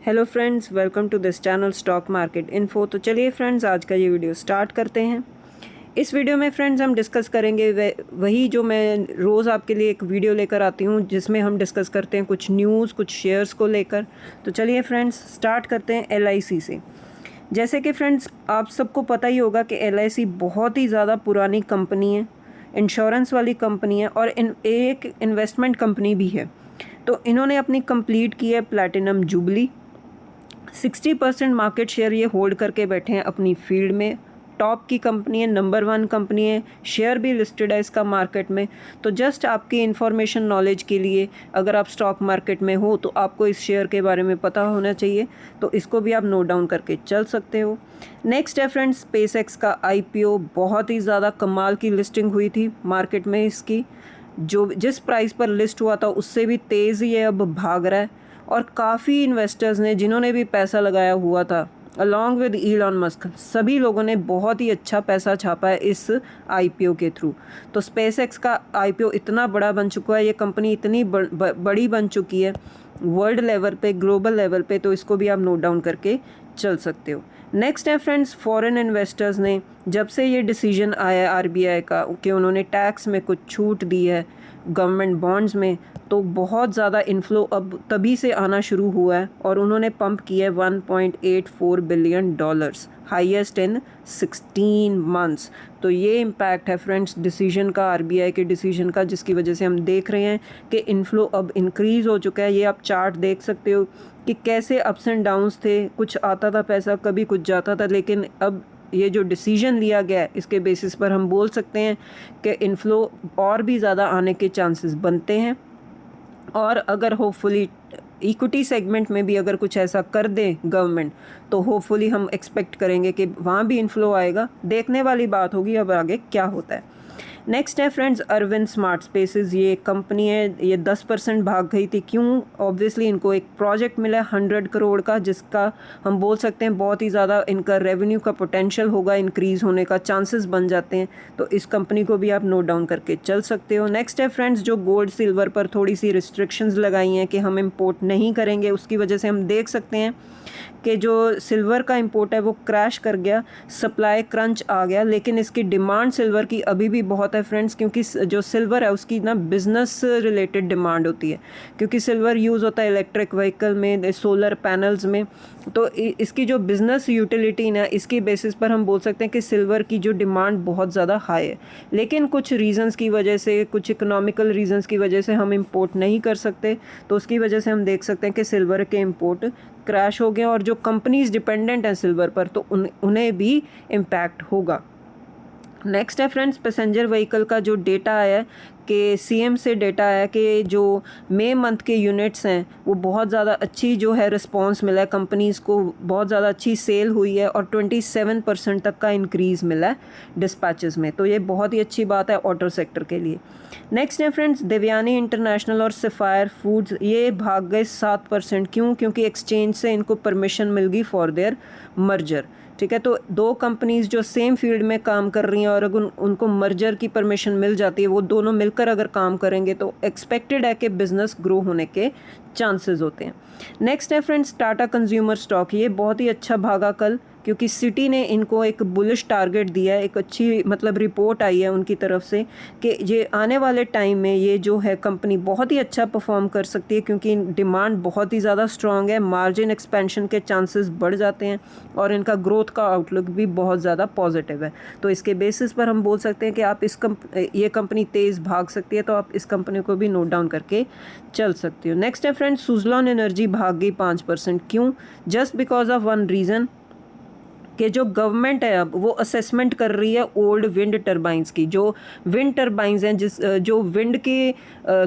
Hello friends, welcome to this channel stock market info. तो चलिए friends, आज का ये वीडियो स्टार्ट करते हैं। इस वीडियो में फ्रेंड्स हम डिस्कस करेंगे वही जो मैं रोज़ आपके लिए एक वीडियो लेकर आती हूँ, जिसमें हम डिस्कस करते हैं कुछ न्यूज़, कुछ शेयर्स को लेकर। तो चलिए फ्रेंड्स, स्टार्ट करते हैं LIC से। जैसे कि फ्रेंड्स आप सबको पता ही होगा कि LIC बहुत ही ज़्यादा पुरानी कंपनी है, इंश्योरेंस वाली कंपनी है और एक इन्वेस्टमेंट कंपनी भी है। तो इन्होंने अपनी कंप्लीट की है प्लैटिनम जुबली। 60% मार्केट शेयर ये होल्ड करके बैठे हैं अपनी फील्ड में। टॉप की कंपनी है, नंबर 1 कंपनी है, शेयर भी लिस्टेड है इसका मार्केट में। तो जस्ट आपकी इन्फॉर्मेशन नॉलेज के लिए, अगर आप स्टॉक मार्केट में हो तो आपको इस शेयर के बारे में पता होना चाहिए, तो इसको भी आप नोट डाउन करके चल सकते हो। नेक्स्ट है फ्रेंड्स SpaceX का IPO। बहुत ही ज़्यादा कमाल की लिस्टिंग हुई थी मार्केट में इसकी। जो जिस प्राइस पर लिस्ट हुआ था उससे भी तेज़ ये अब भाग रहा है और काफ़ी इन्वेस्टर्स ने, जिन्होंने भी पैसा लगाया हुआ था अलॉन्ग विद इलॉन मस्क, सभी लोगों ने बहुत ही अच्छा पैसा छापा है इस IPO के थ्रू। तो SpaceX का IPO इतना बड़ा बन चुका है, ये कंपनी इतनी बड़ी बन चुकी है वर्ल्ड लेवल पे, ग्लोबल लेवल पे, तो इसको भी आप नोट डाउन करके चल सकते हो। नेक्स्ट है फ्रेंड्स, फॉरेन इन्वेस्टर्स ने, जब से ये डिसीजन आया RBI का कि उन्होंने टैक्स में कुछ छूट दी है गवर्नमेंट बॉन्ड्स में, तो बहुत ज़्यादा इन्फ्लो अब तभी से आना शुरू हुआ है और उन्होंने पंप किया है $1.84 बिलियन, हाईएस्ट इन 16 मंथ्स। तो ये इम्पैक्ट है फ्रेंड्स डिसीजन का, RBI के डिसीजन का, जिसकी वजह से हम देख रहे हैं कि इन्फ्लो अब इंक्रीज़ हो चुका है। ये आप चार्ट देख सकते हो कि कैसे अप्स एंड डाउन्स थे, कुछ आता था पैसा, कभी कुछ जाता था, लेकिन अब ये जो डिसीजन लिया गया है इसके बेसिस पर हम बोल सकते हैं कि इन्फ्लो और भी ज़्यादा आने के चांसेस बनते हैं। और अगर होपफुली इक्विटी सेगमेंट में भी अगर कुछ ऐसा कर दे गवर्नमेंट, तो होपफुली हम एक्सपेक्ट करेंगे कि वहाँ भी इन्फ्लो आएगा। देखने वाली बात होगी अब आगे क्या होता है। नेक्स्ट है फ्रेंड्स अरविंद स्मार्ट स्पेसेस। ये कंपनी है, ये 10% भाग गई थी। क्यों? ऑब्वियसली इनको एक प्रोजेक्ट मिला है 100 करोड़ का, जिसका हम बोल सकते हैं बहुत ही ज़्यादा इनका रेवेन्यू का पोटेंशियल होगा, इंक्रीज़ होने का चांसेस बन जाते हैं। तो इस कंपनी को भी आप नोट डाउन करके चल सकते हो। नेक्स्ट है फ्रेंड्स, जो गोल्ड सिल्वर पर थोड़ी सी रिस्ट्रिक्शंस लगाई हैं कि हम इम्पोर्ट नहीं करेंगे, उसकी वजह से हम देख सकते हैं कि जो सिल्वर का इंपोर्ट है वो क्रैश कर गया, सप्लाई क्रंच आ गया। लेकिन इसकी डिमांड सिल्वर की अभी भी बहुत है फ्रेंड्स, क्योंकि जो सिल्वर है उसकी ना बिज़नेस रिलेटेड डिमांड होती है, क्योंकि सिल्वर यूज़ होता है इलेक्ट्रिक व्हीकल में, सोलर पैनल्स में। तो इसकी जो बिज़नेस यूटिलिटी ना, इसकी बेसिस पर हम बोल सकते हैं कि सिल्वर की जो डिमांड बहुत ज़्यादा हाई है। लेकिन कुछ रीज़न्स की वजह से, कुछ इकोनॉमिकल रीज़न्स की वजह से हम इंपोर्ट नहीं कर सकते, तो उसकी वजह से हम देख सकते हैं कि सिल्वर के इंपोर्ट क्रैश हो गए। और जो कंपनीज डिपेंडेंट हैं सिल्वर पर, तो उन्हें भी इम्पैक्ट होगा। नेक्स्ट है फ्रेंड्स पैसेंजर व्हीकल का जो डेटा आया है कि CM से डेटा आया कि जो मई मंथ के यूनिट्स हैं वो बहुत ज़्यादा अच्छी जो है रिस्पांस मिला है, कंपनीज़ को बहुत ज़्यादा अच्छी सेल हुई है और 27% तक का इंक्रीज़ मिला है डिस्पैचेस में। तो ये बहुत ही अच्छी बात है ऑटो सेक्टर के लिए। नेक्स्ट है फ्रेंड्स देवयानी इंटरनेशनल और सफ़ायर फूड्स। ये भाग गए 7%। क्यों? क्योंकि एक्सचेंज से इनको परमिशन मिल गई फॉर देयर मर्जर। ठीक है, तो दो कंपनीज़ जो सेम फील्ड में काम कर रही हैं और अगर उनको मर्जर की परमिशन मिल जाती है, वो दोनों मिलकर अगर काम करेंगे, तो एक्सपेक्टेड है कि बिज़नेस ग्रो होने के चांसेस होते हैं। नेक्स्ट है फ्रेंड्स टाटा कंज्यूमर स्टॉक। ये बहुत ही अच्छा भागा कल, क्योंकि सिटी ने इनको एक बुलिश टारगेट दिया है, एक अच्छी मतलब रिपोर्ट आई है उनकी तरफ से कि ये आने वाले टाइम में ये जो है कंपनी बहुत ही अच्छा परफॉर्म कर सकती है, क्योंकि डिमांड बहुत ही ज़्यादा स्ट्रॉन्ग है, मार्जिन एक्सपेंशन के चांसेस बढ़ जाते हैं और इनका ग्रोथ का आउटलुक भी बहुत ज़्यादा पॉजिटिव है। तो इसके बेसिस पर हम बोल सकते हैं कि आप ये कंपनी तेज़ भाग सकती है, तो आप इस कंपनी को भी नोट डाउन करके चल सकती हो। नेक्स्ट है फ्रेंड्स सुज़लॉन एनर्जी भाग गई 5%। क्यों? Just because of one reason कि जो गवर्नमेंट है अब वो असेसमेंट कर रही है ओल्ड विंड टरबाइंस की। जो विंड टरबाइंस हैं जो विंड के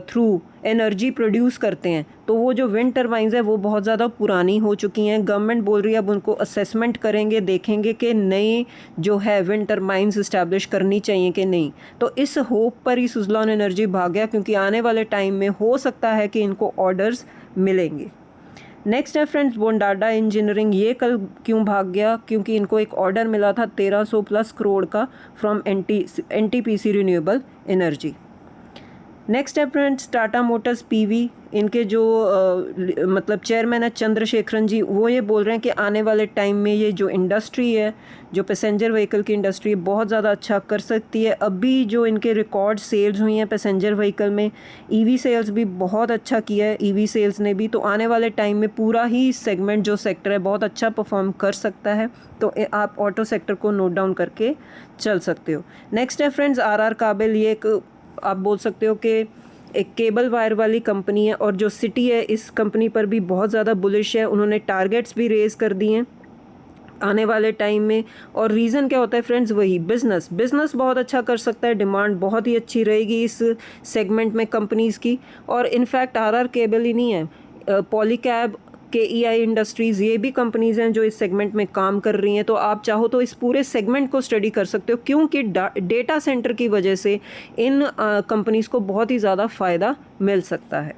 थ्रू एनर्जी प्रोड्यूस करते हैं, तो वो जो विंड टरबाइंस है वो बहुत ज़्यादा पुरानी हो चुकी हैं। गवर्नमेंट बोल रही है अब उनको असेसमेंट करेंगे, देखेंगे कि नई जो है विंड टरबाइंस इस्टेब्लिश करनी चाहिए कि नहीं। तो इस होप पर ही सुज़लॉन एनर्जी भाग गया, क्योंकि आने वाले टाइम में हो सकता है कि इनको ऑर्डर्स मिलेंगे। नेक्स्ट है फ्रेंड्स वोंडाडा इंजीनियरिंग। ये कल क्यों भाग गया? क्योंकि इनको एक ऑर्डर मिला था 1300+ करोड़ का from NTPC renewable energy. Next है फ्रेंड्स टाटा मोटर्स पीवी, इनके जो मतलब चेयरमैन है चंद्रशेखरन जी, वो ये बोल रहे हैं कि आने वाले टाइम में ये जो इंडस्ट्री है, जो पैसेंजर व्हीकल की इंडस्ट्री है, बहुत ज़्यादा अच्छा कर सकती है। अभी जो इनके रिकॉर्ड सेल्स हुई हैं पैसेंजर व्हीकल में, ईवी सेल्स भी बहुत अच्छा किया है ईवी सेल्स ने भी, तो आने वाले टाइम में पूरा ही सेगमेंट जो सेक्टर है बहुत अच्छा परफॉर्म कर सकता है। तो आप ऑटो सेक्टर को नोट डाउन करके चल सकते हो। नेक्स्ट है फ्रेंड्स आर काबिल, ये एक आप बोल सकते हो कि एक केबल वायर वाली कंपनी है, और जो सिटी है इस कंपनी पर भी बहुत ज़्यादा बुलिश है। उन्होंने टारगेट्स भी रेज़ कर दिए हैं आने वाले टाइम में। और रीज़न क्या होता है फ्रेंड्स, वही बिज़नेस बहुत अच्छा कर सकता है, डिमांड बहुत ही अच्छी रहेगी इस सेगमेंट में कंपनीज़ की। और इनफैक्ट आर केबल ही नहीं है, पॉलीकैब, KEI इंडस्ट्रीज़, ये भी कंपनीज़ हैं जो इस सेगमेंट में काम कर रही हैं। तो आप चाहो तो इस पूरे सेगमेंट को स्टडी कर सकते हो, क्योंकि डेटा सेंटर की वजह से इन कंपनीज़ को बहुत ही ज़्यादा फ़ायदा मिल सकता है।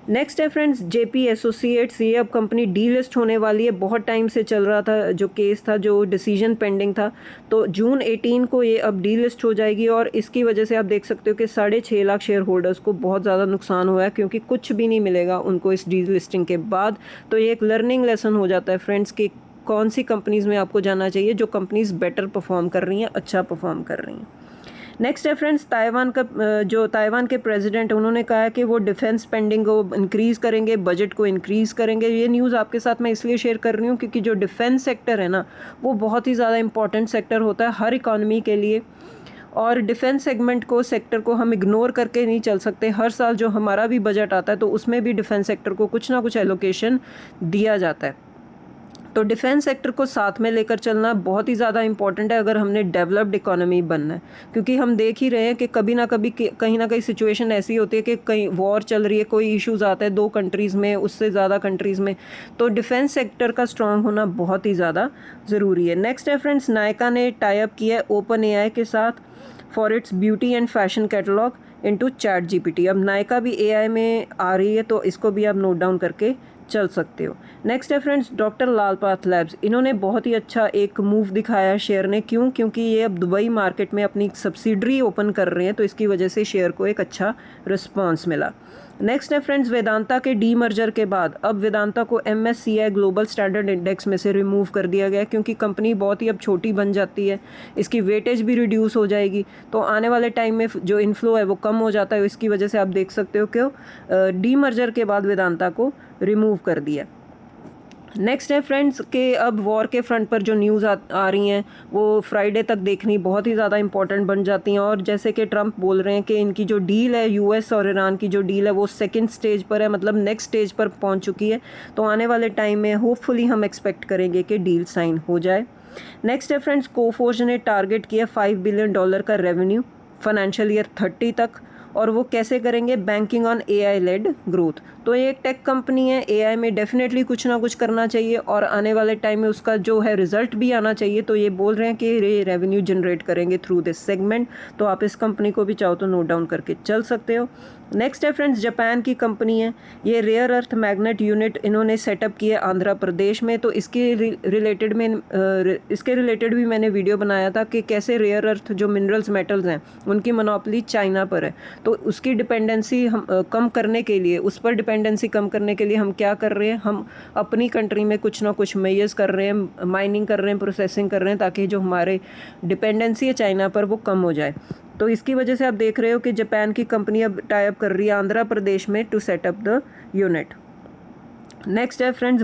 नेक्स्ट है फ्रेंड्स JP एसोसिएट्स, ये अब कंपनी डीलिस्ट होने वाली है। बहुत टाइम से चल रहा था जो केस था, जो डिसीजन पेंडिंग था, तो जून 18 को ये अब डीलिस्ट हो जाएगी। और इसकी वजह से आप देख सकते हो कि 6.5 लाख शेयर होल्डर्स को बहुत ज़्यादा नुकसान हुआ है, क्योंकि कुछ भी नहीं मिलेगा उनको इस डीलिस्टिंग के बाद। तो ये एक लर्निंग लेसन हो जाता है फ्रेंड्स कि कौन सी कंपनीज़ में आपको जाना चाहिए, जो कंपनीज़ बेटर परफॉर्म कर रही हैं, अच्छा परफॉर्म कर रही हैं। नेक्स्ट है फ्रेंड्स ताइवान का, जो ताइवान के प्रेसिडेंट, उन्होंने कहा है कि वो डिफेंस स्पेंडिंग को इंक्रीज़ करेंगे, बजट को इंक्रीज़ करेंगे। ये न्यूज़ आपके साथ मैं इसलिए शेयर कर रही हूँ क्योंकि जो डिफेंस सेक्टर है ना, वो बहुत ही ज़्यादा इंपॉर्टेंट सेक्टर होता है हर इकॉनमी के लिए। और डिफेंस सेक्टर को हम इग्नोर करके नहीं चल सकते। हर साल जो हमारा भी बजट आता है तो उसमें भी डिफेंस सेक्टर को कुछ ना कुछ एलोकेशन दिया जाता है। तो डिफेंस सेक्टर को साथ में लेकर चलना बहुत ही ज़्यादा इंपॉर्टेंट है अगर हमने डेवलप्ड इकोनॉमी बनना है, क्योंकि हम देख ही रहे हैं कि कभी ना कभी कहीं ना कहीं सिचुएशन ऐसी होती है कि कहीं वॉर चल रही है, कोई इश्यूज़ आता है 2 कंट्रीज़ में, उससे ज़्यादा कंट्रीज़ में, तो डिफेंस सेक्टर का स्ट्रॉन्ग होना बहुत ही ज़्यादा ज़रूरी है। नेक्स्ट है फ्रेंड्स नायका ने टाई अप किया है OpenAI के साथ for its beauty and fashion catalogue into ChatGPT। अब नायका भी AI में आ रही है, तो इसको भी आप नोट डाउन करके चल सकते हो। नेक्स्ट है फ्रेंड्स डॉक्टर लाल पाथलैब्स, इन्होंने बहुत ही अच्छा एक मूव दिखाया है शेयर ने। क्योंकि ये अब दुबई मार्केट में अपनी सब्सिडरी ओपन कर रहे हैं, तो इसकी वजह से शेयर को एक अच्छा रिस्पांस मिला। नेक्स्ट है फ्रेंड्स वेदांता के डीमर्जर के बाद अब वेदांता को MSCI ग्लोबल स्टैंडर्ड इंडेक्स में से रिमूव कर दिया गया, क्योंकि कंपनी बहुत ही अब छोटी बन जाती है, इसकी वेटेज भी रिड्यूस हो जाएगी। तो आने वाले टाइम में जो इनफ्लो है वो कम हो जाता है। इसकी वजह से आप देख सकते हो कि डीमर्जर के बाद वेदांता को रिमूव कर दिया। नेक्स्ट है फ्रेंड्स कि अब वॉर के फ्रंट पर जो न्यूज़ आ रही हैं वो फ्राइडे तक देखनी बहुत ही ज़्यादा इंपॉर्टेंट बन जाती हैं। और जैसे कि ट्रंप बोल रहे हैं कि इनकी जो डील है US और ईरान की जो डील है वो सेकंड स्टेज पर है, मतलब नेक्स्ट स्टेज पर पहुंच चुकी है। तो आने वाले टाइम में होपफुली हम एक्सपेक्ट करेंगे कि डील साइन हो जाए। नेक्स्ट है फ्रेंड्स कोफोर्ज ने टारगेट किया $5 बिलियन का रेवेन्यू फाइनेंशियल ईयर 30 तक, और वो कैसे करेंगे, banking on AI led growth. तो ये एक टेक कंपनी है, AI में डेफिनेटली कुछ ना कुछ करना चाहिए और आने वाले टाइम में उसका जो है रिजल्ट भी आना चाहिए। तो ये बोल रहे हैं कि ये रेवेन्यू जनरेट करेंगे थ्रू दिस सेगमेंट। तो आप इस कंपनी को भी चाहो तो नोट डाउन करके चल सकते हो। नेक्स्ट है फ्रेंड्स जापान की कंपनी है, ये रेयर अर्थ मैग्नेट यूनिट इन्होंने सेटअप किया आंध्र प्रदेश में। तो इसके रिलेटेड भी मैंने वीडियो बनाया था कि कैसे रेयर अर्थ जो मिनरल्स मेटल्स हैं उनकी मोनोपोली चाइना पर है। तो उसकी डिपेंडेंसी हम कम करने के लिए, उस पर डिपेंडेंसी कम करने के लिए हम क्या कर रहे हैं, हम अपनी कंट्री में कुछ ना कुछ मेजर्स कर रहे हैं, माइनिंग कर रहे हैं, प्रोसेसिंग कर रहे हैं, ताकि जो हमारे डिपेंडेंसी है चाइना पर वो कम हो जाए। तो इसकी वजह से आप देख रहे हो कि जापान की कंपनी अब टाई अप कर रही है आंध्र प्रदेश में to set up the unit. Next है फ्रेंड्स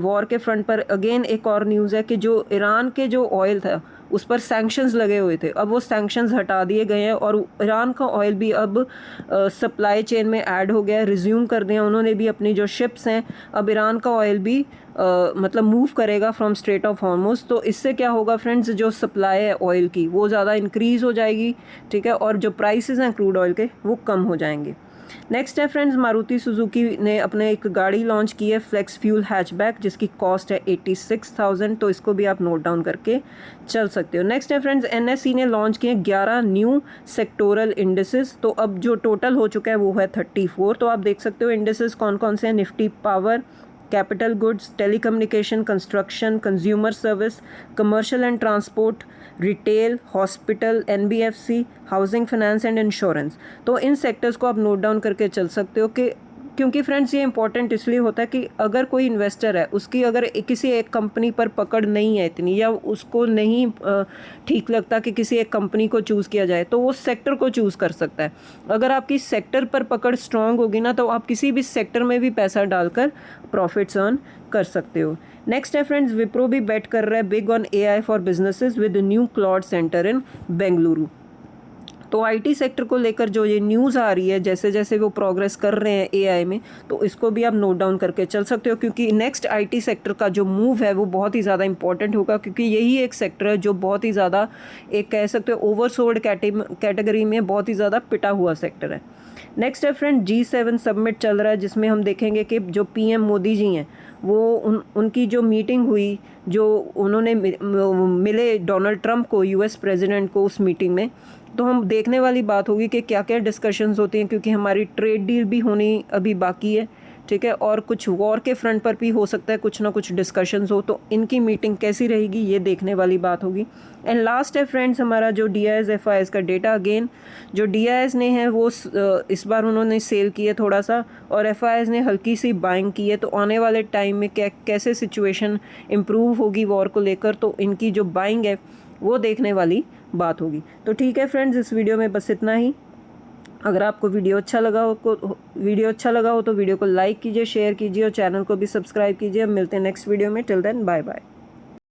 वॉर के फ्रंट पर अगेन एक और न्यूज़ है कि जो ईरान के जो ऑयल था उस पर सैंक्शंस लगे हुए थे, अब वो सैंक्शंस हटा दिए गए हैं और ईरान का ऑयल भी अब सप्लाई चेन में ऐड हो गया है, रिज्यूम कर दिया उन्होंने भी अपनी जो शिप्स हैं। अब ईरान का ऑयल भी मतलब मूव करेगा फ्रॉम स्ट्रेट ऑफ हॉर्मुज़। तो इससे क्या होगा फ्रेंड्स, जो सप्लाई है ऑयल की वो ज़्यादा इंक्रीज़ हो जाएगी, ठीक है, और जो प्राइसेस हैं क्रूड ऑयल के वो कम हो जाएंगे। नेक्स्ट है फ्रेंड्स मारुति सुजुकी ने अपने एक गाड़ी लॉन्च की है फ्लेक्स फ्यूल हैचबैक, जिसकी कॉस्ट है 86,000। तो इसको भी आप नोट डाउन करके चल सकते हो। नेक्स्ट है फ्रेंड्स NSE ने लॉन्च किए 11 न्यू सेक्टोरल इंडेसेस। तो अब जो टोटल हो चुका है वो है 34। तो आप देख सकते हो इंडेसेस कौन कौन से हैं, Nifty power, capital goods, telecommunication, construction, consumer service, commercial and transport, retail, hospital, NBFC, housing finance and insurance. तो इन सेक्टर्स को आप नोट डाउन करके चल सकते हो कि क्योंकि फ्रेंड्स ये इंपॉर्टेंट इसलिए होता है कि अगर कोई इन्वेस्टर है उसकी अगर किसी एक कंपनी पर पकड़ नहीं है इतनी, या उसको नहीं ठीक लगता कि किसी एक कंपनी को चूज़ किया जाए, तो वो सेक्टर को चूज़ कर सकता है। अगर आपकी सेक्टर पर पकड़ स्ट्रांग होगी ना, तो आप किसी भी सेक्टर में भी पैसा डालकर प्रॉफिट्स अर्न कर सकते हो। नेक्स्ट है फ्रेंड्स, विप्रो भी बेट कर रहा है big on AI for businesses with new cloud centre in Bengaluru. तो आईटी सेक्टर को लेकर जो ये न्यूज़ आ रही है, जैसे जैसे वो प्रोग्रेस कर रहे हैं एआई में, तो इसको भी आप नोट डाउन करके चल सकते हो, क्योंकि नेक्स्ट आईटी सेक्टर का जो मूव है वो बहुत ही ज़्यादा इंपॉर्टेंट होगा, क्योंकि यही एक सेक्टर है जो बहुत ही ज़्यादा, एक कह सकते हो ओवरसोल्ड कैटेगरी में बहुत ही ज़्यादा पिटा हुआ सेक्टर है। नेक्स्ट है फ्रेंड, G7 समिट चल रहा है, जिसमें हम देखेंगे कि जो पीएम मोदी जी हैं वो उनकी जो मीटिंग हुई, जो उन्होंने मिले डोनाल्ड ट्रंप को, यूएस प्रेसिडेंट को, उस मीटिंग में, तो हम देखने वाली बात होगी कि क्या क्या डिस्कशंस होती हैं, क्योंकि हमारी ट्रेड डील भी होनी अभी बाकी है, ठीक है, और कुछ वॉर के फ्रंट पर भी हो सकता है कुछ ना कुछ डिस्कशंस हो, तो इनकी मीटिंग कैसी रहेगी ये देखने वाली बात होगी। एंड लास्ट है फ्रेंड्स हमारा जो DIS FIS का डेटा। अगेन जो DIS ने है वो इस बार उन्होंने सेल की है थोड़ा सा, और FIS ने हल्की सी बाइंग की है, तो आने वाले टाइम में कैसे सिचुएशन इम्प्रूव होगी वॉर को लेकर, तो इनकी जो बाइंग है वो देखने वाली बात होगी। तो ठीक है फ्रेंड्स, इस वीडियो में बस इतना ही। अगर आपको वीडियो अच्छा लगा हो तो वीडियो को लाइक कीजिए, शेयर कीजिए और चैनल को भी सब्सक्राइब कीजिए। अब मिलते हैं नेक्स्ट वीडियो में। Till then bye bye.